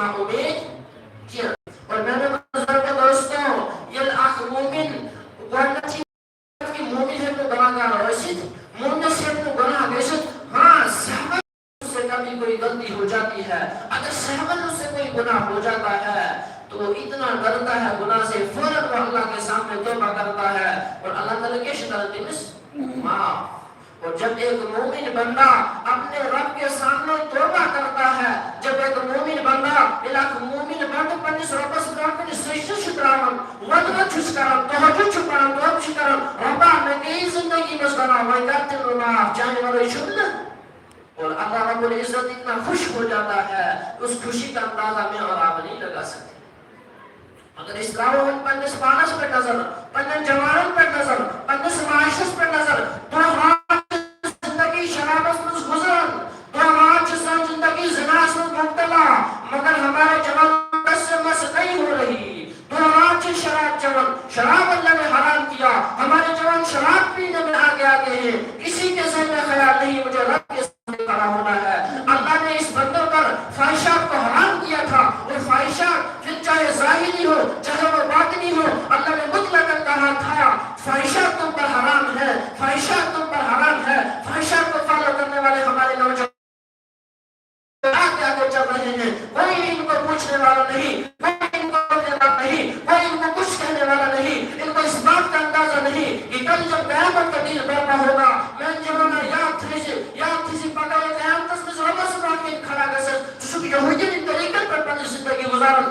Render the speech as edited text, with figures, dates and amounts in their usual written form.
نا امید کیا. اور میں نے بزرگ دوستوں یہ اخ مومن گوڑنچی کی مومن ہے تو گناہگار رسید مومن سے تو گناہ گشت. ہاں سہمن سے کبھی کوئی غلطی ہو جاتی ہے, اگر سہمن سے کوئی گناہ ہو جاتا ہے تو اتنا ڈرتا ہے گناہ سے, فوراً وہ اللہ کے سامنے توبہ کرتا ہے اور اللہ تعالیٰ کے شکایت معاف. اور جب ایک مومن بندہ اپنے رب کے سامنے توبہ کرتا ہے, جب ایک مومن بندہ ایک مومن بندہ پنس ربس برابر سجدہ چھکراون وضو چھکراون تہجد چھکراون توبہ چھکراون ربا میں زندگی میں گناہ ہوئی کرتے اللہ چاہنے والے شکر. اور اللہ رب العزت اتنا خوش ہو جاتا ہے, اس خوشی کا اندازہ میں اور آپ نہیں لگا سکتے. اگر اسلام پنس پانس پر نظر, پنس جوانن پر نظر, پنس معاشرس پر نظر, تو زندگی شرابت میں گزرن, تو ہماری زندگی زنا سے مبتلا, مگر ہمارے جوان بس سے مس نہیں ہو رہی. تو ہماری شراب اللہ نے حرام کیا, ہمارے جوان شراب پینے میں آگے ہیں, کسی کے ذہن میں خیال نہیں مجھے رب کے سامنے کھڑا ہونا ہے. اللہ نے اس بندوں پر فاحشات کو حرام کیا تھا, اور فاحشات پھر چاہے ظاہری ہو چاہے وہ باطنی ہو, اللہ نے مطلقاً کہا تھا فاحشات تم پر حرام ہے, فاحشات تم پر حرام ہے. فاحشات کو فالو کرنے والے ہمارے نوجوان آگے چل رہے ہیں, کوئی ان کو پوچھنے والا نہیں, کوئی ان کو روکنے والا نہیں, کوئی ان کو کچھ کہنے والا نہیں. ان کو اس بات کا اندازہ نہیں کہ کل جب قیامت کا دن برپا ہوگا, میں جوانا یاد تھی پکا قیامت میں رب سے کھڑا کر سکتے یہودی طریقے پر اپنی زندگی گزارن